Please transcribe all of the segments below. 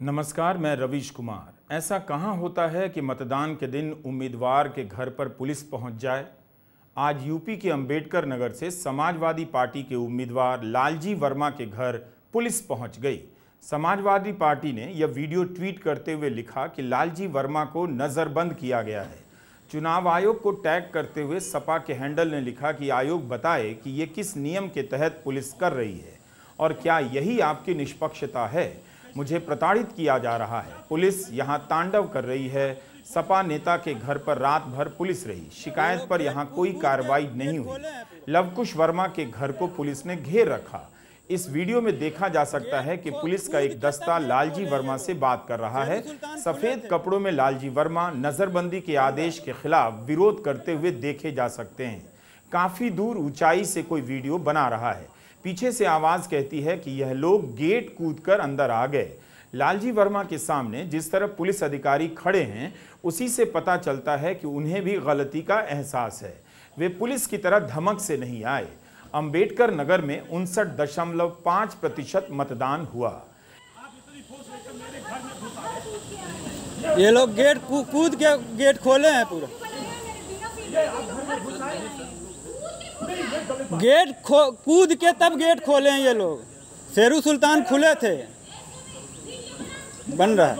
नमस्कार, मैं रवीश कुमार। ऐसा कहाँ होता है कि मतदान के दिन उम्मीदवार के घर पर पुलिस पहुंच जाए। आज यूपी के अंबेडकर नगर से समाजवादी पार्टी के उम्मीदवार लालजी वर्मा के घर पुलिस पहुंच गई। समाजवादी पार्टी ने यह वीडियो ट्वीट करते हुए लिखा कि लालजी वर्मा को नज़रबंद किया गया है। चुनाव आयोग को टैग करते हुए सपा के हैंडल ने लिखा कि आयोग बताए कि ये किस नियम के तहत पुलिस कर रही है और क्या यही आपकी निष्पक्षता है। मुझे प्रताड़ित किया जा रहा है। पुलिस यहाँ तांडव कर रही है। सपा नेता के घर पर रात भर पुलिस रही। शिकायत पर यहाँ कोई कार्रवाई नहीं हुई। लवकुश वर्मा के घर को पुलिस ने घेर रखा। इस वीडियो में देखा जा सकता है कि पुलिस का एक दस्ता लालजी वर्मा से बात कर रहा है। सफेद कपड़ों में लालजी वर्मा नजरबंदी के आदेश के खिलाफ विरोध करते हुए देखे जा सकते हैं। काफी दूर ऊंचाई से कोई वीडियो बना रहा है। पीछे से आवाज कहती है कि यह लोग गेट कूदकर अंदर आ गए। लालजी वर्मा के सामने जिस तरह पुलिस अधिकारी खड़े हैं, उसी से पता चलता है कि उन्हें भी गलती का एहसास है। वे पुलिस की तरह धमक से नहीं आए। अंबेडकर नगर में 59.5% मतदान हुआ। ये लोग गेट कूद के गेट खोले हैं। पूरा गेट कूद के तब गेट खोले हैं ये लोग। शेरू सुल्तान खुले थे। बन रहा है।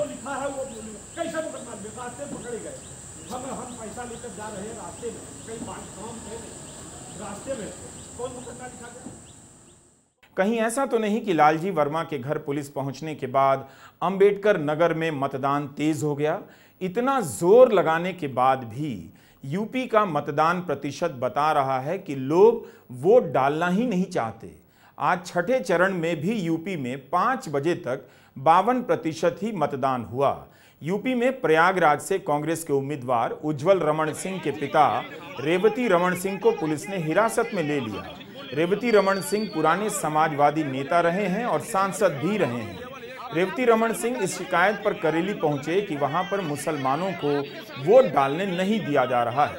कहीं ऐसा तो नहीं कि लालजी वर्मा के घर पुलिस पहुंचने के बाद अंबेडकर नगर में मतदान तेज हो गया। इतना जोर लगाने के बाद भी यूपी का मतदान प्रतिशत बता रहा है कि लोग वोट डालना ही नहीं चाहते। आज छठे चरण में भी यूपी में 5 बजे तक 52% ही मतदान हुआ। यूपी में प्रयागराज से कांग्रेस के उम्मीदवार उज्जवल रमण सिंह के पिता रेवती रमण सिंह को पुलिस ने हिरासत में ले लिया। रेवती रमण सिंह पुराने समाजवादी नेता रहे हैं और सांसद भी रहे हैं। रेवती रमण सिंह इस शिकायत पर करेली पहुंचे कि वहां पर मुसलमानों को वोट डालने नहीं दिया जा रहा है।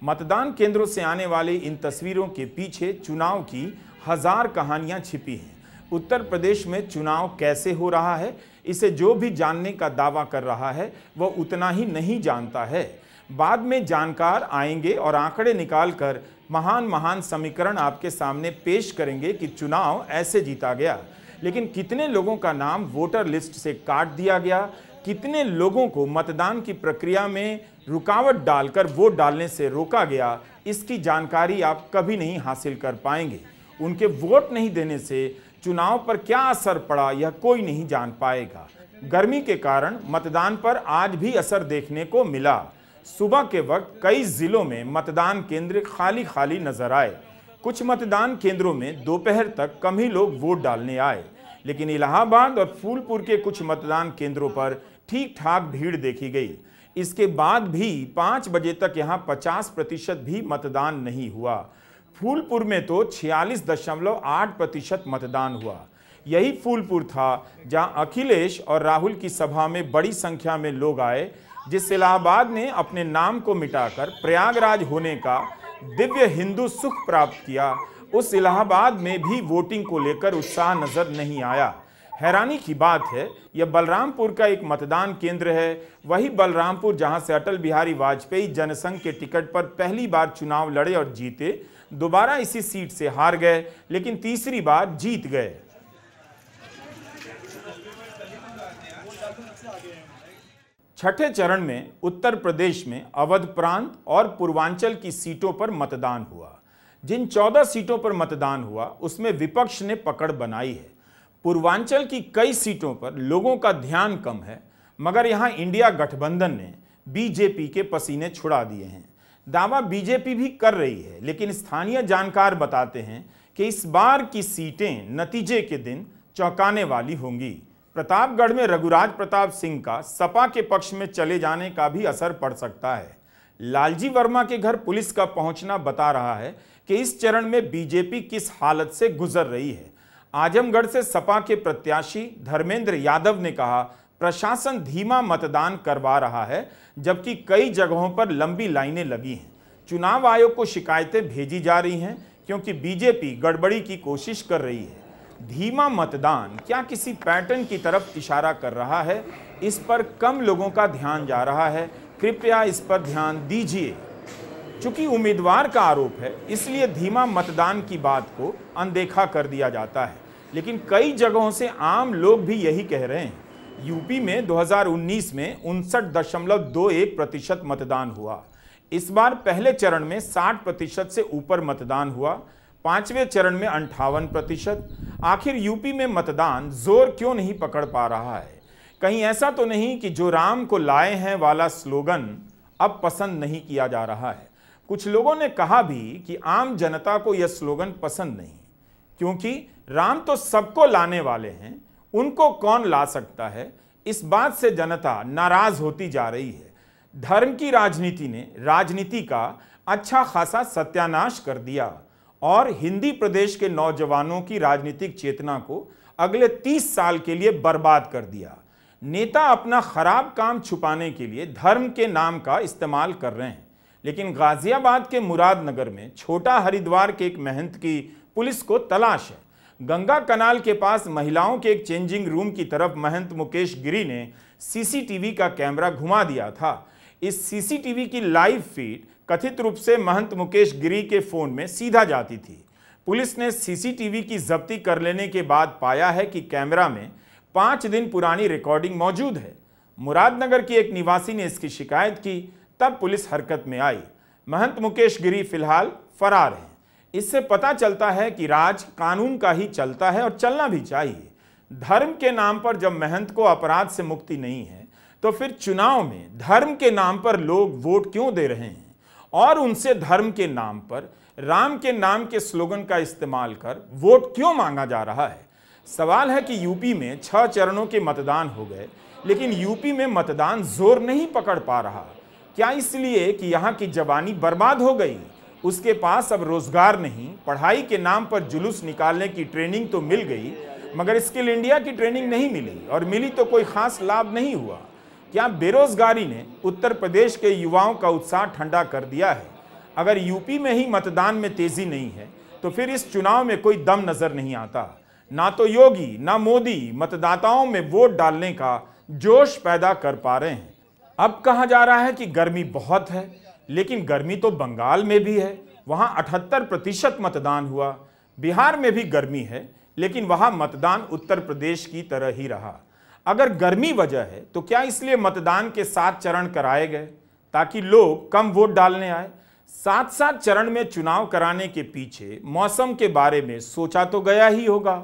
मतदान केंद्रों से आने वाली इन तस्वीरों के पीछे चुनाव की हजार कहानियां छिपी हैं। उत्तर प्रदेश में चुनाव कैसे हो रहा है, इसे जो भी जानने का दावा कर रहा है वह उतना ही नहीं जानता है। बाद में जानकार आएंगे और आंकड़े निकालकर महान समीकरण आपके सामने पेश करेंगे कि चुनाव ऐसे जीता गया। लेकिन कितने लोगों का नाम वोटर लिस्ट से काट दिया गया, कितने लोगों को मतदान की प्रक्रिया में रुकावट डालकर वोट डालने से रोका गया, इसकी जानकारी आप कभी नहीं हासिल कर पाएंगे। उनके वोट नहीं देने से चुनाव पर क्या असर पड़ा, यह कोई नहीं जान पाएगा। गर्मी के कारण मतदान पर आज भी असर देखने को मिला। सुबह के वक्त कई जिलों में मतदान केंद्र खाली नजर आए। कुछ मतदान केंद्रों में दोपहर तक कम ही लोग वोट डालने आए, लेकिन इलाहाबाद और फूलपुर के कुछ मतदान केंद्रों पर ठीक ठाक भीड़ देखी गई। इसके बाद भी 5 बजे तक यहां 50% भी मतदान नहीं हुआ। फूलपुर में तो 46.8% मतदान हुआ। यही फूलपुर था जहां अखिलेश और राहुल की सभा में बड़ी संख्या में लोग आए। जिस इलाहाबाद ने अपने नाम को मिटाकर प्रयागराज होने का दिव्य हिंदू सुख प्राप्त किया, उस इलाहाबाद में भी वोटिंग को लेकर उत्साह नजर नहीं आया। हैरानी की बात है, यह बलरामपुर का एक मतदान केंद्र है। वही बलरामपुर जहां से अटल बिहारी वाजपेयी जनसंघ के टिकट पर पहली बार चुनाव लड़े और जीते, दोबारा इसी सीट से हार गए, लेकिन तीसरी बार जीत गए। छठे चरण में उत्तर प्रदेश में अवध प्रांत और पूर्वांचल की सीटों पर मतदान हुआ। जिन 14 सीटों पर मतदान हुआ उसमें विपक्ष ने पकड़ बनाई है। पूर्वांचल की कई सीटों पर लोगों का ध्यान कम है, मगर यहां इंडिया गठबंधन ने बीजेपी के पसीने छुड़ा दिए हैं। दावा बीजेपी भी कर रही है, लेकिन स्थानीय जानकार बताते हैं कि इस बार की सीटें नतीजे के दिन चौंकाने वाली होंगी। प्रतापगढ़ में रघुराज प्रताप सिंह का सपा के पक्ष में चले जाने का भी असर पड़ सकता है। लालजी वर्मा के घर पुलिस का पहुंचना बता रहा है कि इस चरण में बीजेपी किस हालत से गुजर रही है। आजमगढ़ से सपा के प्रत्याशी धर्मेंद्र यादव ने कहा, प्रशासन धीमा मतदान करवा रहा है, जबकि कई जगहों पर लंबी लाइनें लगी हैं। चुनाव आयोग को शिकायतें भेजी जा रही हैं क्योंकि बीजेपी गड़बड़ी की कोशिश कर रही है। धीमा मतदान क्या किसी पैटर्न की तरफ इशारा कर रहा है? इस पर कम लोगों का ध्यान जा रहा है। कृपया इस पर ध्यान दीजिए। चूंकि उम्मीदवार का आरोप है, इसलिए धीमा मतदान की बात को अनदेखा कर दिया जाता है, लेकिन कई जगहों से आम लोग भी यही कह रहे हैं। यूपी में 2019 में 59.21% मतदान हुआ। इस बार पहले चरण में 60% से ऊपर मतदान हुआ, पांचवें चरण में 58%। आखिर यूपी में मतदान जोर क्यों नहीं पकड़ पा रहा है? कहीं ऐसा तो नहीं कि जो राम को लाए हैं वाला स्लोगन अब पसंद नहीं किया जा रहा है? कुछ लोगों ने कहा भी कि आम जनता को यह स्लोगन पसंद नहीं, क्योंकि राम तो सबको लाने वाले हैं, उनको कौन ला सकता है? इस बात से जनता नाराज होती जा रही है। धर्म की राजनीति ने राजनीति का अच्छा खासा सत्यानाश कर दिया और हिंदी प्रदेश के नौजवानों की राजनीतिक चेतना को अगले 30 साल के लिए बर्बाद कर दिया। नेता अपना खराब काम छुपाने के लिए धर्म के नाम का इस्तेमाल कर रहे हैं, लेकिन गाजियाबाद के मुरादनगर में छोटा हरिद्वार के एक महंत की पुलिस को तलाश है। गंगा कनाल के पास महिलाओं के एक चेंजिंग रूम की तरफ महंत मुकेश गिरी ने सीसीटीवी का कैमरा घुमा दिया था। इस सीसीटीवी की लाइव फीड कथित रूप से महंत मुकेश गिरी के फोन में सीधा जाती थी। पुलिस ने सीसीटीवी की जब्ती कर लेने के बाद पाया है कि कैमरा में 5 दिन पुरानी रिकॉर्डिंग मौजूद है। मुरादनगर की एक निवासी ने इसकी शिकायत की, तब पुलिस हरकत में आई। महंत मुकेश गिरी फिलहाल फरार हैं। इससे पता चलता है कि राज कानून का ही चलता है और चलना भी चाहिए। धर्म के नाम पर जब महंत को अपराध से मुक्ति नहीं है, तो फिर चुनाव में धर्म के नाम पर लोग वोट क्यों दे रहे हैं और उनसे धर्म के नाम पर राम के नाम के स्लोगन का इस्तेमाल कर वोट क्यों मांगा जा रहा है? सवाल है कि यूपी में 6 चरणों के मतदान हो गए, लेकिन यूपी में मतदान जोर नहीं पकड़ पा रहा। क्या इसलिए कि यहाँ की जवानी बर्बाद हो गई? उसके पास अब रोजगार नहीं, पढ़ाई के नाम पर जुलूस निकालने की ट्रेनिंग तो मिल गई, मगर स्किल इंडिया की ट्रेनिंग नहीं मिली, और मिली तो कोई खास लाभ नहीं हुआ। क्या बेरोजगारी ने उत्तर प्रदेश के युवाओं का उत्साह ठंडा कर दिया है? अगर यूपी में ही मतदान में तेजी नहीं है, तो फिर इस चुनाव में कोई दम नजर नहीं आता। ना तो योगी ना मोदी मतदाताओं में वोट डालने का जोश पैदा कर पा रहे हैं। अब कहा जा रहा है कि गर्मी बहुत है, लेकिन गर्मी तो बंगाल में भी है, वहां 78% मतदान हुआ। बिहार में भी गर्मी है, लेकिन वहां मतदान उत्तर प्रदेश की तरह ही रहा। अगर गर्मी वजह है, तो क्या इसलिए मतदान के 7 चरण कराए गए ताकि लोग कम वोट डालने आए? 7-7 चरण में चुनाव कराने के पीछे मौसम के बारे में सोचा तो गया ही होगा।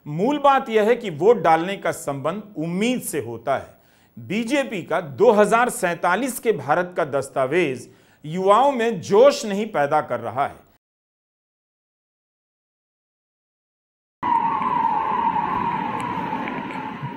मूल बात यह है कि वोट डालने का संबंध उम्मीद से होता है। बीजेपी का 2047 के भारत का दस्तावेज युवाओं में जोश नहीं पैदा कर रहा है।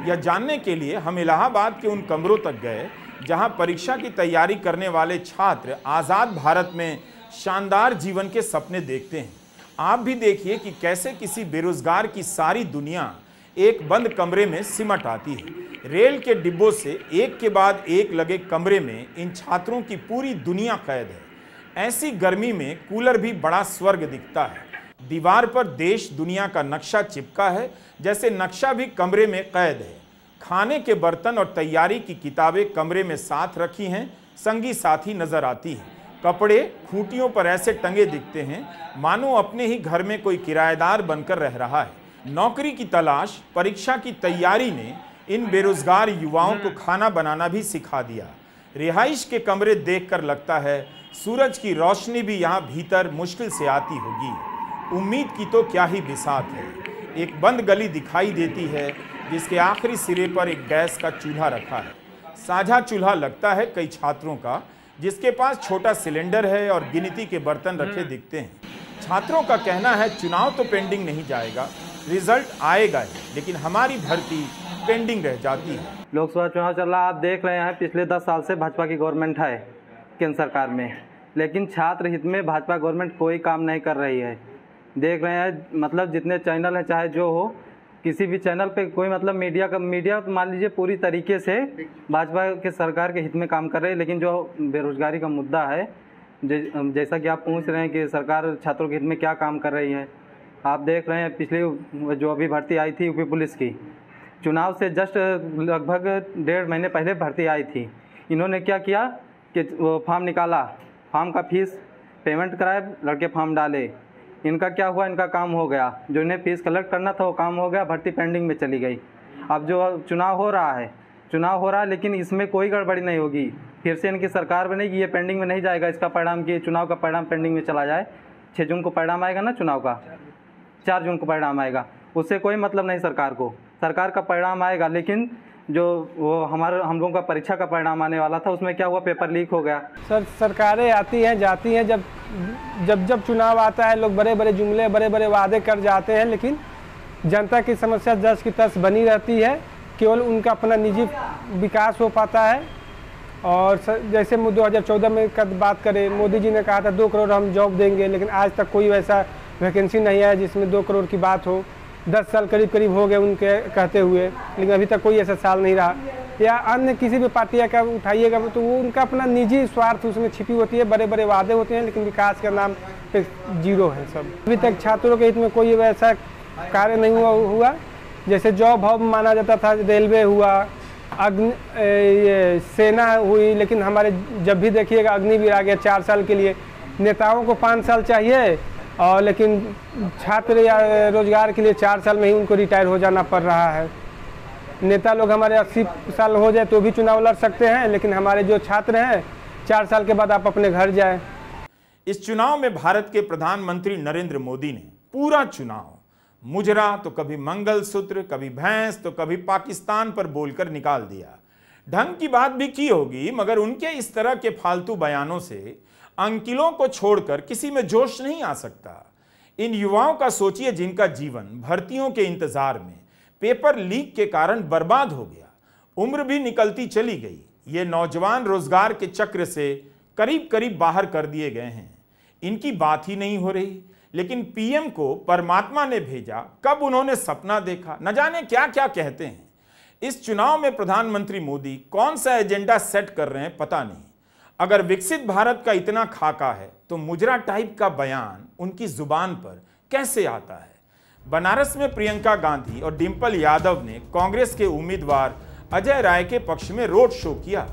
यह जानने के लिए हम इलाहाबाद के उन कमरों तक गए जहां परीक्षा की तैयारी करने वाले छात्र आजाद भारत में शानदार जीवन के सपने देखते हैं। आप भी देखिए कि कैसे किसी बेरोजगार की सारी दुनिया एक बंद कमरे में सिमट आती है। रेल के डिब्बों से एक के बाद एक लगे कमरे में इन छात्रों की पूरी दुनिया कैद है। ऐसी गर्मी में कूलर भी बड़ा स्वर्ग दिखता है। दीवार पर देश दुनिया का नक्शा चिपका है, जैसे नक्शा भी कमरे में कैद है। खाने के बर्तन और तैयारी की किताबें कमरे में साथ रखी हैं, संगी साथी नजर आती हैं। कपड़े खूंटियों पर ऐसे टंगे दिखते हैं मानो अपने ही घर में कोई किराएदार बनकर रह रहा है। नौकरी की तलाश, परीक्षा की तैयारी ने इन बेरोजगार युवाओं को खाना बनाना भी सिखा दिया। रिहाइश के कमरे देखकर लगता है सूरज की रोशनी भी यहाँ भीतर मुश्किल से आती होगी। उम्मीद की तो क्या ही बिसात है। एक बंद गली दिखाई देती है जिसके आखिरी सिरे पर एक गैस का चूल्हा रखा है। साझा चूल्हा लगता है कई छात्रों का, जिसके पास छोटा सिलेंडर है और गिनती के बर्तन रखे दिखते हैं। छात्रों का कहना है चुनाव तो पेंडिंग नहीं जाएगा, रिजल्ट आएगा ही, लेकिन हमारी भर्ती पेंडिंग रह जाती है। लोकसभा चुनाव चल रहा है, आप देख रहे हैं पिछले 10 साल से भाजपा की गवर्नमेंट है केंद्र सरकार में, लेकिन छात्र हित में भाजपा गवर्नमेंट कोई काम नहीं कर रही है। देख रहे हैं मतलब जितने चैनल हैं चाहे जो हो, किसी भी चैनल पे कोई मतलब मीडिया मान लीजिए पूरी तरीके से भाजपा के सरकार के हित में काम कर रही है। लेकिन जो बेरोजगारी का मुद्दा है, जैसा कि आप पूछ रहे हैं कि सरकार छात्रों के हित में क्या काम कर रही है, आप देख रहे हैं पिछली जो अभी भर्ती आई थी यूपी पुलिस की, चुनाव से जस्ट लगभग 1.5 महीने पहले भर्ती आई थी। इन्होंने क्या किया कि वो फॉर्म निकाला, फॉर्म का फीस पेमेंट कराए, लड़के फॉर्म डाले। इनका क्या हुआ, इनका काम हो गया, जो इन्हें फीस कलेक्ट करना था वो काम हो गया, भर्ती पेंडिंग में चली गई। अब जो चुनाव हो रहा है लेकिन इसमें कोई गड़बड़ी नहीं होगी, फिर से इनकी सरकार बनेगी, ये पेंडिंग में नहीं जाएगा। इसका परिणाम कि चुनाव का परिणाम पेंडिंग में चला जाए। 6 जून को परिणाम आएगा ना चुनाव का, 4 जून को परिणाम आएगा, उससे कोई मतलब नहीं सरकार को। सरकार का परिणाम आएगा, लेकिन जो वो हम लोगों का परीक्षा का परिणाम आने वाला था उसमें क्या हुआ, पेपर लीक हो गया। सर सरकारें आती हैं जाती हैं, जब चुनाव आता है लोग बड़े बड़े जुमले बड़े बड़े वादे कर जाते हैं, लेकिन जनता की समस्या जस की तस बनी रहती है। केवल उनका अपना निजी विकास हो पाता है। और जैसे 2014 में बात करें, मोदी जी ने कहा था 2 करोड़ हम जॉब देंगे, लेकिन आज तक कोई वैसा वैकेंसी नहीं है जिसमें 2 करोड़ की बात हो। 10 साल करीब हो गए उनके कहते हुए, लेकिन अभी तक कोई ऐसा साल नहीं रहा। या अन्य किसी भी पार्टी का उठाइएगा तो वो उनका अपना निजी स्वार्थ उसमें छिपी होती है, बड़े बड़े वादे होते हैं, लेकिन विकास का नाम पे 0 है सब। अभी तक छात्रों के हित में कोई वैसा कार्य नहीं हुआ। जैसे जॉब हब माना जाता था, रेलवे हुआ, ये सेना हुई, लेकिन हमारे जब भी देखिएगा अग्निवीर आ गया 4 साल के लिए। नेताओं को 5 साल चाहिए, और लेकिन छात्र या रोजगार के लिए 4 साल में ही उनको रिटायर हो जाना पड़ रहा है। नेता लोग हमारे 80 साल हो जाए तो भी चुनाव लड़ सकते हैं, लेकिन हमारे जो छात्र हैं 4 साल के बाद आप अपने घर जाएं। इस चुनाव में भारत के प्रधानमंत्री नरेंद्र मोदी ने पूरा चुनाव मुजरा तो कभी मंगलसूत्र, कभी भैंस तो कभी पाकिस्तान पर बोलकर निकाल दिया। ढंग की बात भी की होगी, मगर उनके इस तरह के फालतू बयानों से अंकिलों को छोड़कर किसी में जोश नहीं आ सकता। इन युवाओं का सोचिए जिनका जीवन भर्तियों के इंतजार में पेपर लीक के कारण बर्बाद हो गया, उम्र भी निकलती चली गई। ये नौजवान रोजगार के चक्र से करीब करीब बाहर कर दिए गए हैं। इनकी बात ही नहीं हो रही, लेकिन पीएम को परमात्मा ने भेजा, कब उन्होंने सपना देखा, न जाने क्या क्या कहते हैं। इस चुनाव में प्रधानमंत्री मोदी कौन सा एजेंडा सेट कर रहे हैं पता नहीं। अगर विकसित भारत का इतना खाका है तो मुजरा टाइप का बयान उनकी जुबान पर कैसे आता है। बनारस में प्रियंका गांधी और डिंपल यादव ने कांग्रेस के उम्मीदवार अजय राय के पक्ष में रोड शो किया।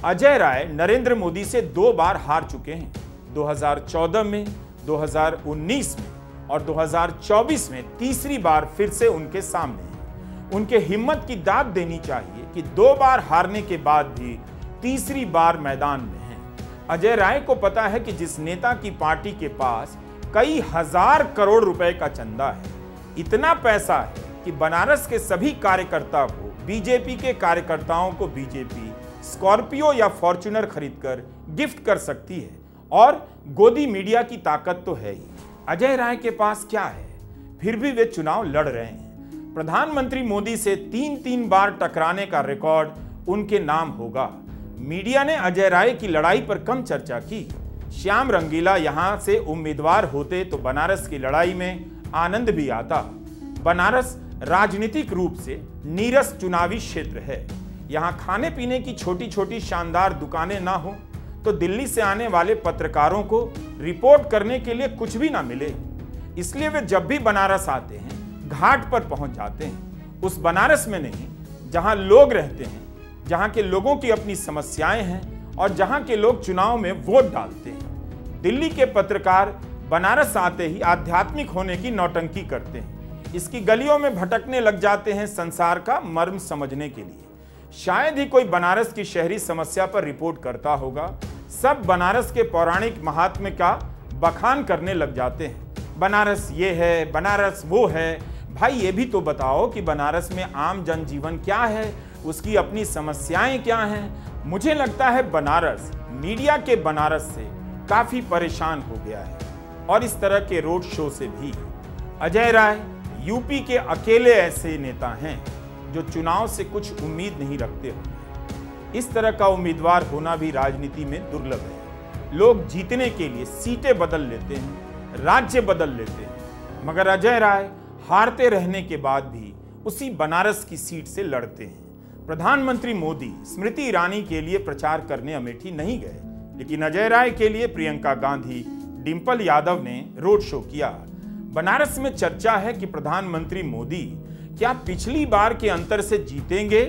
अजय राय नरेंद्र मोदी से 2 बार हार चुके हैं, 2014 में, 2019 में और 2024 में तीसरी बार फिर से उनके सामने हैं। उनके हिम्मत की दाद देनी चाहिए कि 2 बार हारने के बाद भी तीसरी बार मैदान में हैं। अजय राय को पता है कि जिस नेता की पार्टी के पास कई हजार करोड़ रुपए का चंदा है, इतना पैसा है कि बनारस के सभी कार्यकर्ता को, बीजेपी के कार्यकर्ताओं को बीजेपी स्कॉर्पियो या फॉर्च्यूनर खरीदकर गिफ्ट कर सकती है। और गोदी मीडिया की ताकत तो है ही। अजय राय के पास क्या है, फिर भी वे चुनाव लड़ रहे हैं। प्रधानमंत्री मोदी से 3 बार टकराने का रिकॉर्ड उनके नाम होगा। मीडिया ने अजय राय की लड़ाई पर कम चर्चा की। श्याम रंगीला यहां से उम्मीदवार होते तो बनारस की लड़ाई में आनंद भी आता। बनारस राजनीतिक रूप से नीरस चुनावी क्षेत्र है। यहां खाने पीने की छोटी छोटी शानदार दुकानें ना हो तो दिल्ली से आने वाले पत्रकारों को रिपोर्ट करने के लिए कुछ भी ना मिले। इसलिए वे जब भी बनारस आते हैं घाट पर पहुंच जाते हैं। उस बनारस में नहीं जहां लोग रहते हैं, जहां के लोगों की अपनी समस्याएं हैं और जहां के लोग चुनाव में वोट डालते हैं। दिल्ली के पत्रकार बनारस आते ही आध्यात्मिक होने की नौटंकी करते हैं। इसकी गलियों में भटकने लग जाते हैं संसार का मर्म समझने के लिए। शायद ही कोई बनारस की शहरी समस्या पर रिपोर्ट करता होगा। सब बनारस के पौराणिक महात्म्य का बखान करने लग जाते हैं। बनारस ये है, बनारस वो है। भाई ये भी तो बताओ कि बनारस में आम जनजीवन क्या है, उसकी अपनी समस्याएं क्या हैं। मुझे लगता है बनारस मीडिया के बनारस से काफी परेशान हो गया है, और इस तरह के रोड शो से भी। अजय राय यूपी के अकेले ऐसे नेता हैं जो चुनाव से कुछ उम्मीद नहीं रखते होंगे। इस तरह का उम्मीदवार होना भी राजनीति में दुर्लभ है। लोग जीतने के लिए सीटें बदल लेते हैं, राज्य बदल लेते हैं, मगर अजय राय हारते रहने के बाद भी उसी बनारस की सीट से लड़ते हैं। प्रधानमंत्री मोदी स्मृति ईरानी के लिए प्रचार करने अमेठी नहीं गए, लेकिन अजय राय के लिए प्रियंका गांधी, डिंपल यादव ने रोड शो किया। बनारस में चर्चा है कि प्रधानमंत्री मोदी क्या पिछली बार के अंतर से जीतेंगे,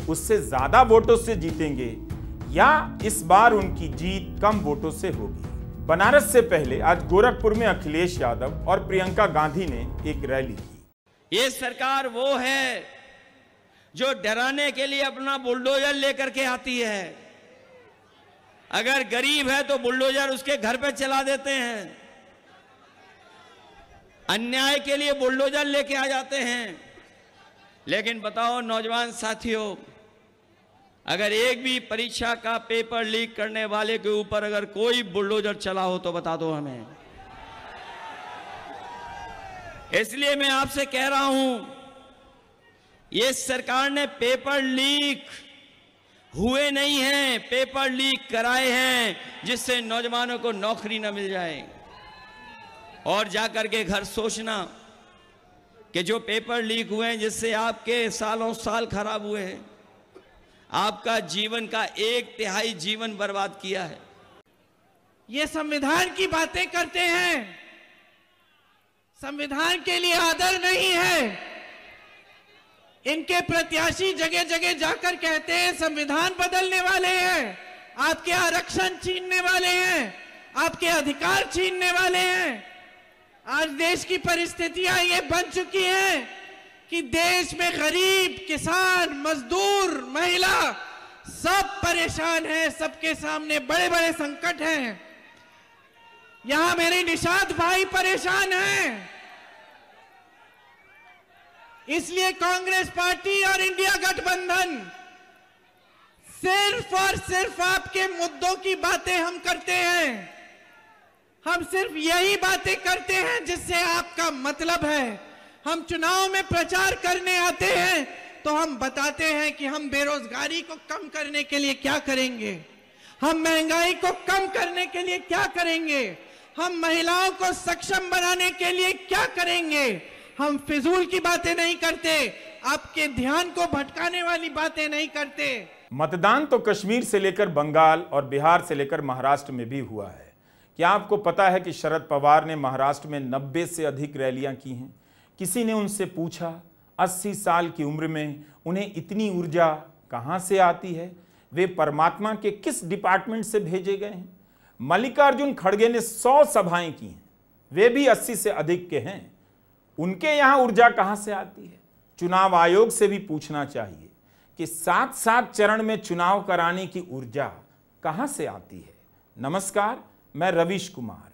उससे ज्यादा वोटों से जीतेंगे, या इस बार उनकी जीत कम वोटों से होगी। बनारस से पहले आज गोरखपुर में अखिलेश यादव और प्रियंका गांधी ने एक रैली की। ये सरकार वो है जो डराने के लिए अपना बुलडोजर लेकर के आती है। अगर गरीब है तो बुलडोजर उसके घर पे चला देते हैं, अन्याय के लिए बुलडोजर लेके आ जाते हैं। लेकिन बताओ नौजवान साथियों, अगर एक भी परीक्षा का पेपर लीक करने वाले के ऊपर अगर कोई बुलडोजर चला हो तो बता दो हमें। इसलिए मैं आपसे कह रहा हूं, ये सरकार ने पेपर लीक हुए नहीं हैं, पेपर लीक कराए हैं जिससे नौजवानों को नौकरी न मिल जाए। और जाकर के घर सोचना कि जो पेपर लीक हुए हैं जिससे आपके सालों साल खराब हुए हैं, आपका जीवन का 1/3 जीवन बर्बाद किया है। ये संविधान की बातें करते हैं, संविधान के लिए आदर नहीं है। इनके प्रत्याशी जगह जगह जाकर कहते हैं संविधान बदलने वाले हैं, आपके आरक्षण छीनने वाले हैं, आपके अधिकार छीनने वाले हैं। आज देश की परिस्थितियां ये बन चुकी हैं कि देश में गरीब, किसान, मजदूर, महिला सब परेशान हैं, सबके सामने बड़े बड़े संकट हैं। यहां मेरे निषाद भाई परेशान हैं। इसलिए कांग्रेस पार्टी और इंडिया गठबंधन सिर्फ और सिर्फ आपके मुद्दों की बातें हम करते हैं। हम सिर्फ यही बातें करते हैं जिससे आपका मतलब है। हम चुनाव में प्रचार करने आते हैं तो हम बताते हैं कि हम बेरोजगारी को कम करने के लिए क्या करेंगे, हम महंगाई को कम करने के लिए क्या करेंगे, हम महिलाओं को सक्षम बनाने के लिए क्या करेंगे। हम फिजूल की बातें नहीं करते, आपके ध्यान को भटकाने वाली बातें नहीं करते। मतदान तो कश्मीर से लेकर बंगाल और बिहार से लेकर महाराष्ट्र में भी हुआ है। क्या आपको पता है कि शरद पवार ने महाराष्ट्र में 90 से अधिक रैलियां की हैं? किसी ने उनसे पूछा 80 साल की उम्र में उन्हें इतनी ऊर्जा कहां से आती है? वे परमात्मा के किस डिपार्टमेंट से भेजे गए हैं? मल्लिकार्जुन खड़गे ने 100 सभाएं की हैं, वे भी 80 से अधिक के हैं। उनके यहां ऊर्जा कहां से आती है? चुनाव आयोग से भी पूछना चाहिए कि 7-7 चरण में चुनाव कराने की ऊर्जा कहां से आती है। नमस्कार, मैं रवीश कुमार।